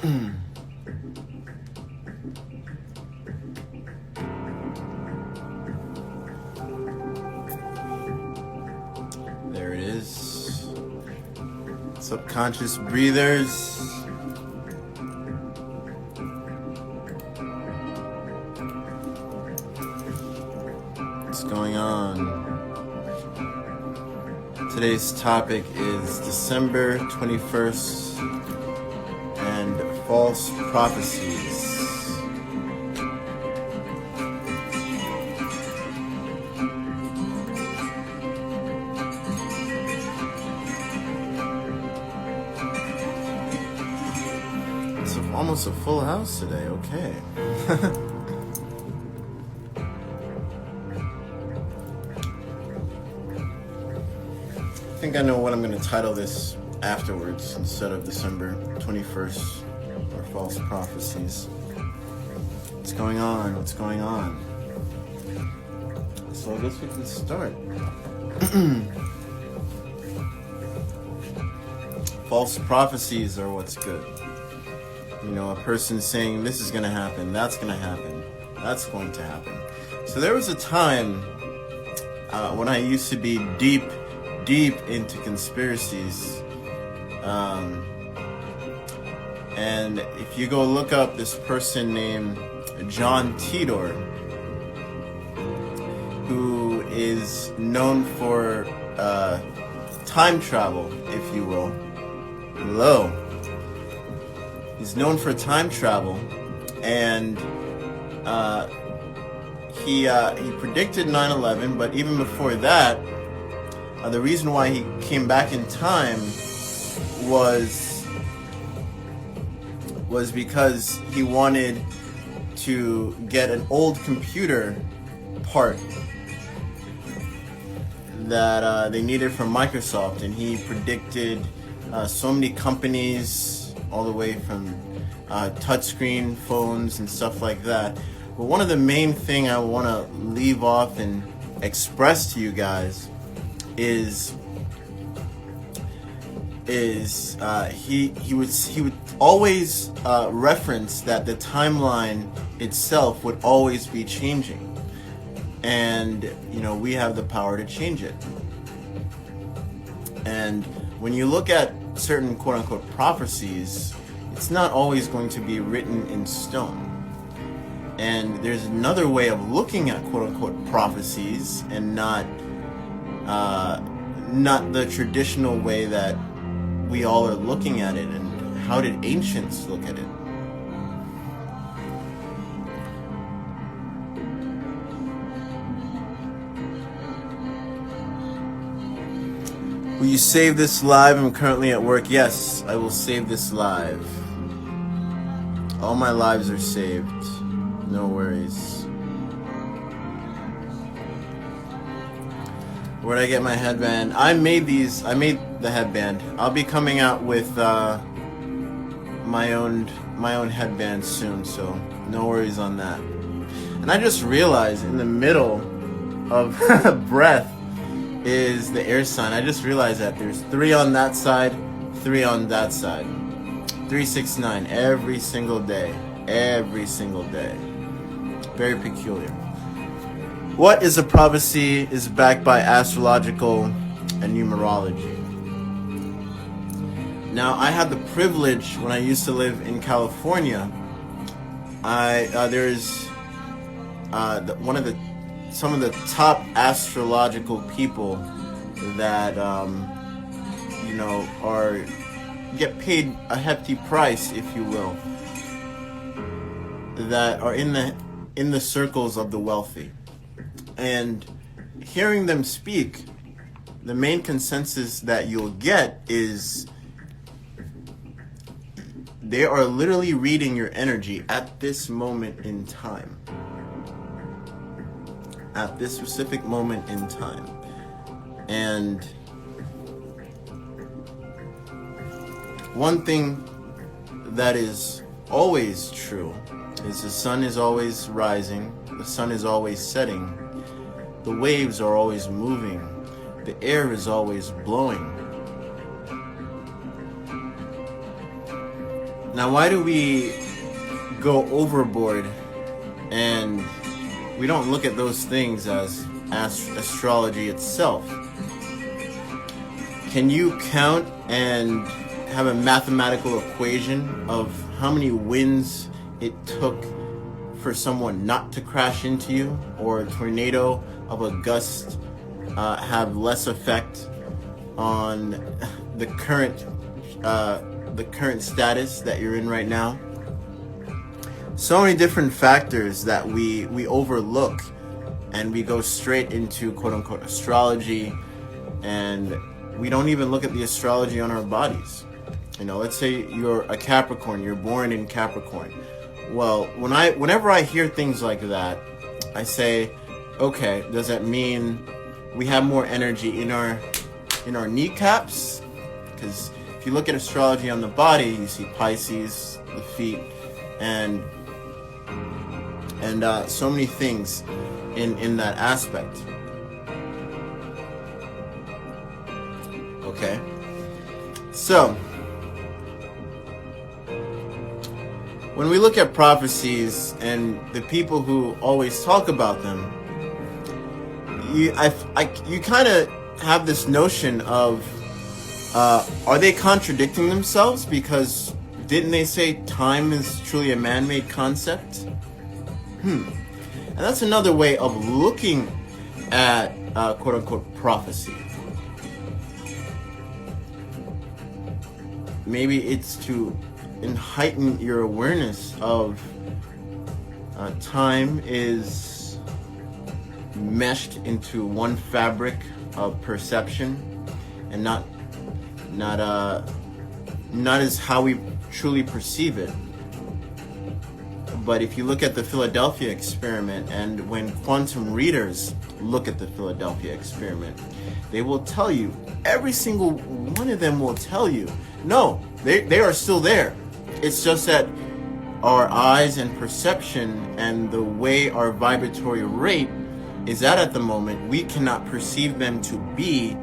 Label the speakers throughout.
Speaker 1: There it is. Subconscious breathers. What's going on? Today's topic is December 21st and false prophecies. It's almost a full house today, okay. I think I know what I'm going to title this afterwards instead of December 21st or false prophecies. What's going on? What's going on? So I guess we can start. False prophecies are what's good. You know, a person saying this is going to happen, that's going to happen, that's going to happen. So there was a time when I used to be deep into conspiracies, and if you go look up this person named John Titor, who is known for time travel, if you will. Hello. He's known for time travel, and he predicted 9/11, but even before that, the reason why he came back in time was because he wanted to get an old computer part that they needed from Microsoft, and he predicted so many companies, all the way from touchscreen phones and stuff like that. But one of the main thing I want to leave off and express to you guys is he would always reference that the timeline itself would always be changing, and you know, we have the power to change it. And when you look at certain quote-unquote prophecies, it's not always going to be written in stone. And there's another way of looking at quote-unquote prophecies, and not the traditional way that we all are looking at it. And how did ancients look at it? Will you save this live? I'm currently at work. Yes, I will save this live. All my lives are saved. No worries. Where'd I get my headband? I made the headband. I'll be coming out with my own headband soon, so no worries on that. And I just realized in the middle of breath is the air sign. I just realized that there's 3 on that side, 3 on that side. 369 every single day. Every single day. Very peculiar. What is a prophecy is backed by astrological and numerology. Now, I had the privilege when I used to live in California. There's some of the top astrological people that you know, get paid a hefty price, if you will, that are in the circles of the wealthy. And hearing them speak, the main consensus that you'll get is they are literally reading your energy at this moment in time. At this specific moment in time. And one thing that is always true is the sun is always rising, the sun is always setting, the waves are always moving, the air is always blowing. Now, why do we go overboard and we don't look at those things as astrology itself? Can you count and have a mathematical equation of how many winds it took for someone not to crash into you, or a tornado of a gust have less effect on the current status that you're in right now? So many different factors that we overlook, and we go straight into quote unquote astrology, and we don't even look at the astrology on our bodies. You know, let's say you're a Capricorn, you're born in Capricorn. Well, whenever I hear things like that, I say, okay, does that mean we have more energy in our kneecaps? Because if you look at astrology on the body, you see Pisces, the feet, and so many things in that aspect. Okay, so when we look at prophecies and the people who always talk about them, you kind of have this notion of, are they contradicting themselves? Because didn't they say time is truly a man-made concept? And that's another way of looking at quote-unquote prophecy. Maybe it's to heighten your awareness of time is meshed into one fabric of perception, and not as how we truly perceive it. But if you look at the Philadelphia experiment, and when quantum readers look at the Philadelphia experiment, they will tell you, every single one of them will tell you, no, they are still there. It's just that our eyes and perception and the way our vibratory rate is at the moment, we cannot perceive them to be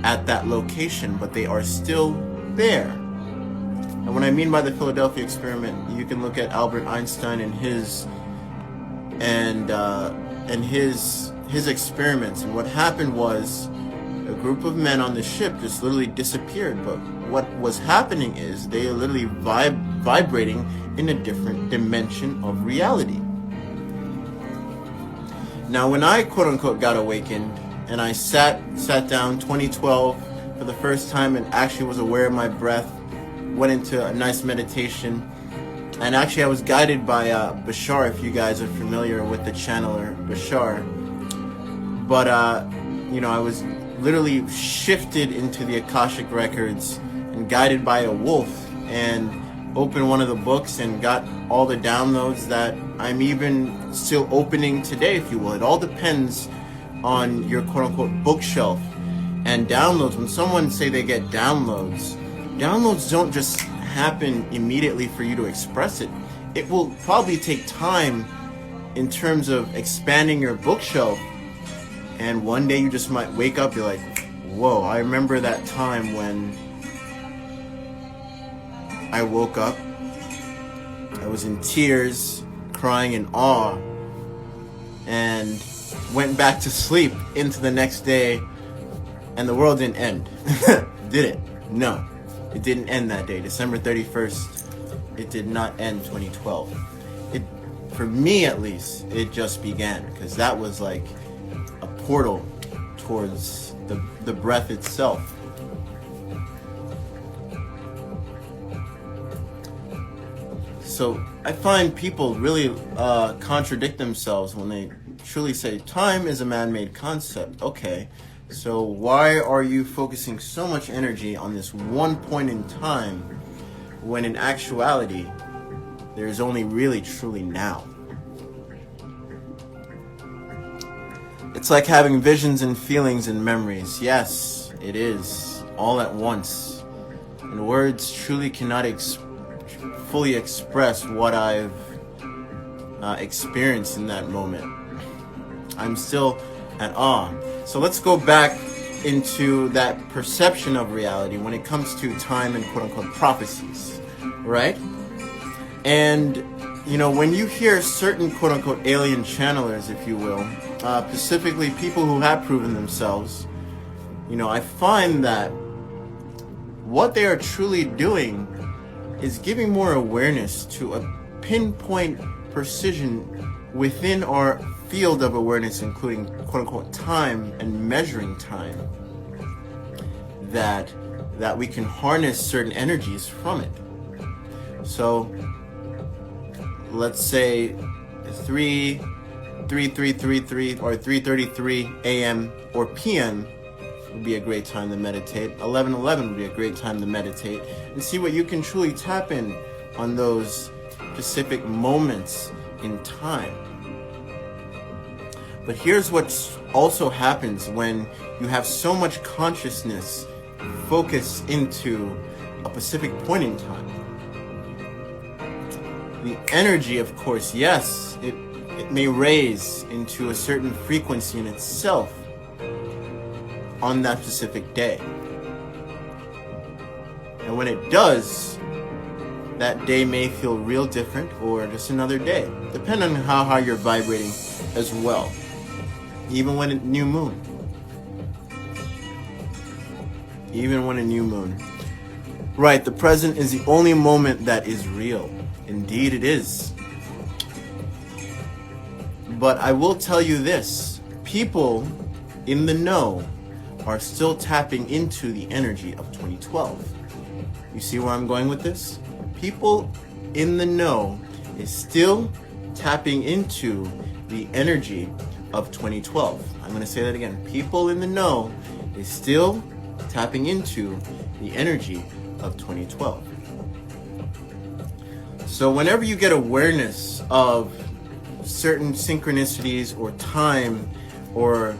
Speaker 1: at that location, but they are still there. And what I mean by the Philadelphia experiment, you can look at Albert Einstein and his experiments. And what happened was, a group of men on the ship just literally disappeared. But what was happening is they are literally vibrating in a different dimension of reality. Now, when I quote unquote got awakened and I sat down 2012 for the first time and actually was aware of my breath, went into a nice meditation, and actually I was guided by Bashar, if you guys are familiar with the channeler Bashar. But I was literally shifted into the Akashic records and guided by a wolf, and opened one of the books and got all the downloads that I'm even still opening today, if you will. It all depends on your quote-unquote bookshelf and downloads. When someone say they get downloads don't just happen immediately for you to express it. It will probably take time in terms of expanding your bookshelf, and one day you just might wake up, you're like, whoa, I remember that time when I woke up, I was in tears, crying in awe, and went back to sleep into the next day, and the world didn't end. Did it? No, it didn't end that day. December 31st, it did not end 2012. For me at least, it just began, because that was like a portal towards the breath itself. So I find people really contradict themselves when they truly say time is a man-made concept. Okay, so why are you focusing so much energy on this one point in time when in actuality there's only really truly now? It's like having visions and feelings and memories. Yes, it is, all at once. And words truly cannot fully express what I've experienced in that moment. I'm still at awe. So let's go back into that perception of reality when it comes to time and quote-unquote prophecies, right? And, you know, when you hear certain quote-unquote alien channelers, if you will, specifically people who have proven themselves, you know, I find that what they are truly doing is giving more awareness to a pinpoint precision within our field of awareness, including quote-unquote time and measuring time, that we can harness certain energies from it. So let's say 3:33 or 3:33 a.m. or p.m. would be a great time to meditate. 11:11 would be a great time to meditate, and see what you can truly tap in on those specific moments in time. But here's what also happens when you have so much consciousness focused into a specific point in time. The energy, of course, yes, it may raise into a certain frequency in itself on that specific day. And when it does, that day may feel real different or just another day, depending on how high you're vibrating as well. Even when a new moon. Right, the present is the only moment that is real. Indeed it is. But I will tell you this, people in the know are still tapping into the energy of 2012. You see where I'm going with this? People in the know is still tapping into the energy of 2012. I'm going to say that again. People in the know is still tapping into the energy of 2012. So whenever you get awareness of certain synchronicities or time or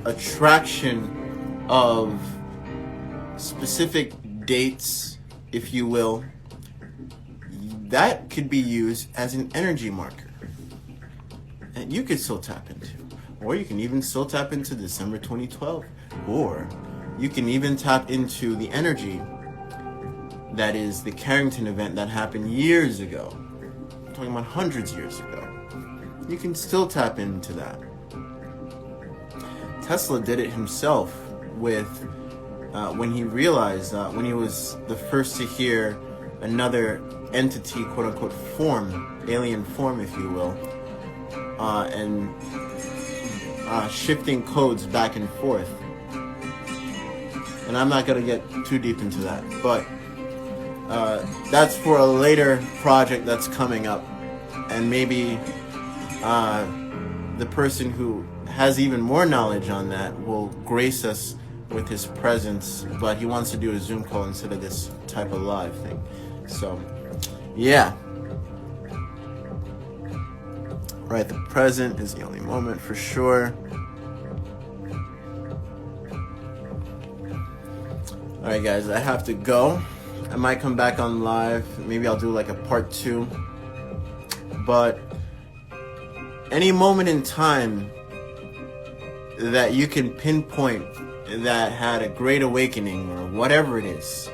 Speaker 1: attraction of specific dates, if you will, that could be used as an energy marker. And you could still tap into. Or you can even still tap into December 2012. Or you can even tap into the energy that is the Carrington event that happened years ago. I'm talking about hundreds of years ago. You can still tap into that. Tesla did it himself with when he realized, when he was the first to hear another entity, quote unquote, form, alien form, if you will, and shifting codes back and forth. And I'm not going to get too deep into that, but that's for a later project that's coming up. And maybe the person who has even more knowledge on that will grace us with his presence, but he wants to do a Zoom call instead of this type of live thing. So, yeah. Right, the present is the only moment for sure. Alright guys, I have to go. I might come back on live. Maybe I'll do like a part 2. But any moment in time that you can pinpoint that had a great awakening or whatever it is,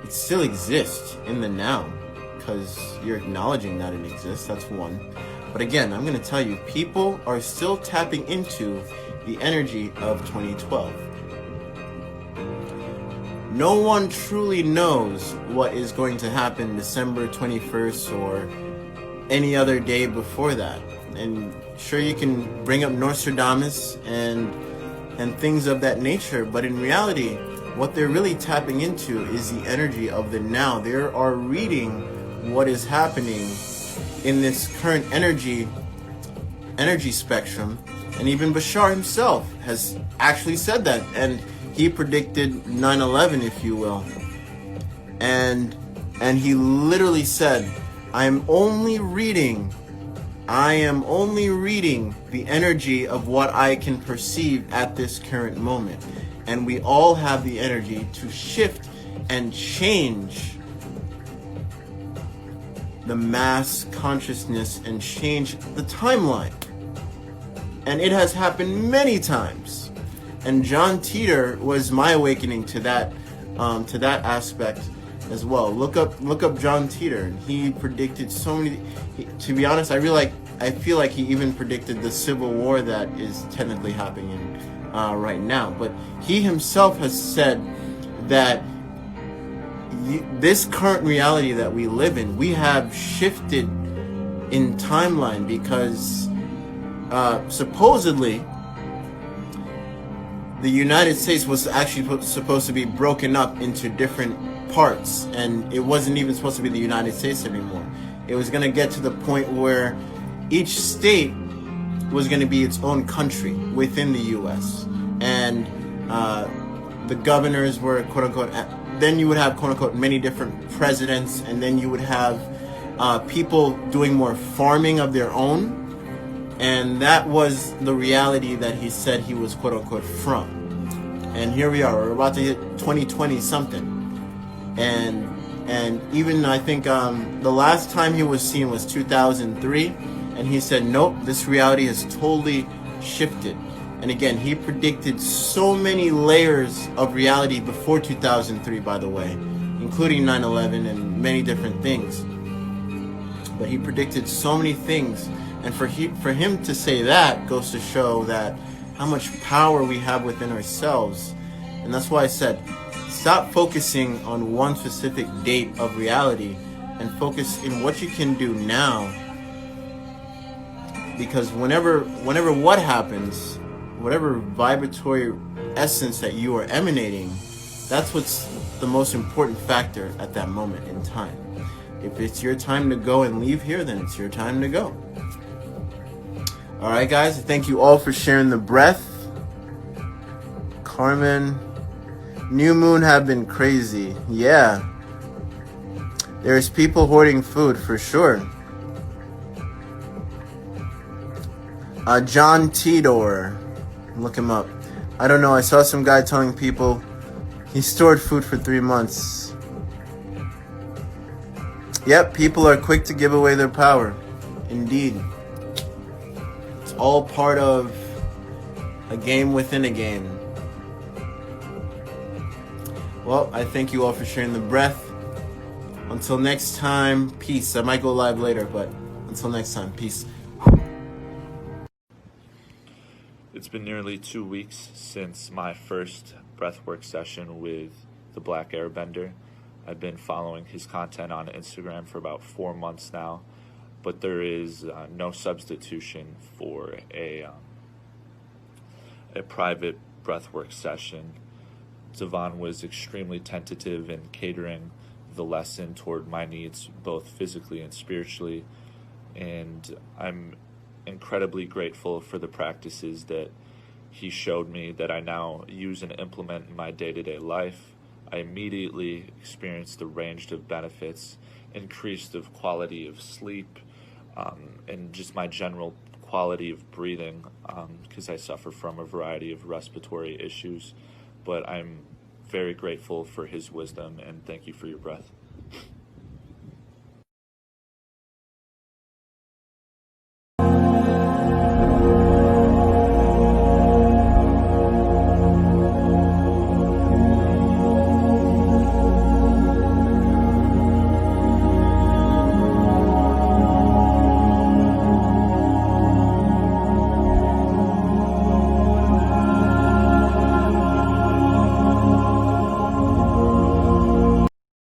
Speaker 1: it still exists in the now because you're acknowledging that it exists. That's one. But again, I'm going to tell you, people are still tapping into the energy of 2012. No one truly knows what is going to happen December 21st or any other day before that. And sure, you can bring up Nostradamus and things of that nature, but in reality, what they're really tapping into is the energy of the now. They are reading what is happening in this current energy spectrum, and even Bashar himself has actually said that, and he predicted 9/11, if you will, and he literally said, I am only reading the energy of what I can perceive at this current moment. And we all have the energy to shift and change the mass consciousness and change the timeline. And it has happened many times. And John Teeter was my awakening to that aspect. as well. Look up John Teeter, and he predicted so many. To be honest, I feel like he even predicted the civil war that is technically happening right now. But he himself has said that this current reality that we live in, we have shifted in timeline because supposedly the United States was actually supposed to be broken up into different parts, and it wasn't even supposed to be the United States anymore. It was going to get to the point where each state was going to be its own country within the U.S. and the governors were quote unquote. Then you would have quote unquote many different presidents, and then you would have people doing more farming of their own. And that was the reality that he said he was quote unquote from. And here we are. We're about to hit 2020 something. And even I think the last time he was seen was 2003, and he said, nope, this reality has totally shifted. And again, he predicted so many layers of reality before 2003, by the way, including 9/11 and many different things. But he predicted so many things. And for him to say that goes to show that how much power we have within ourselves. And that's why I said, stop focusing on one specific date of reality and focus in what you can do now. Because whenever what happens, whatever vibratory essence that you are emanating, that's what's the most important factor at that moment in time. If it's your time to go and leave here, then it's your time to go. All right, guys. Thank you all for sharing the breath. Carmen, new moon have been crazy. Yeah. There's people hoarding food for sure. John Tidor. Look him up. I don't know. I saw some guy telling people he stored food for 3 months. Yep, people are quick to give away their power. Indeed. It's all part of a game within a game. Well, I thank you all for sharing the breath. Until next time, peace. I might go live later, but until next time, peace.
Speaker 2: It's been nearly 2 weeks since my first breathwork session with the Black Airbender. I've been following his content on Instagram for about 4 months now, but there is no substitution for a private breathwork session. Devon was extremely tentative in catering the lesson toward my needs, both physically and spiritually, and I'm incredibly grateful for the practices that he showed me that I now use and implement in my day-to-day life. I immediately experienced the range of benefits, increased of quality of sleep, and just my general quality of breathing, because I suffer from a variety of respiratory issues. But I'm very grateful for his wisdom, and thank you for your breath.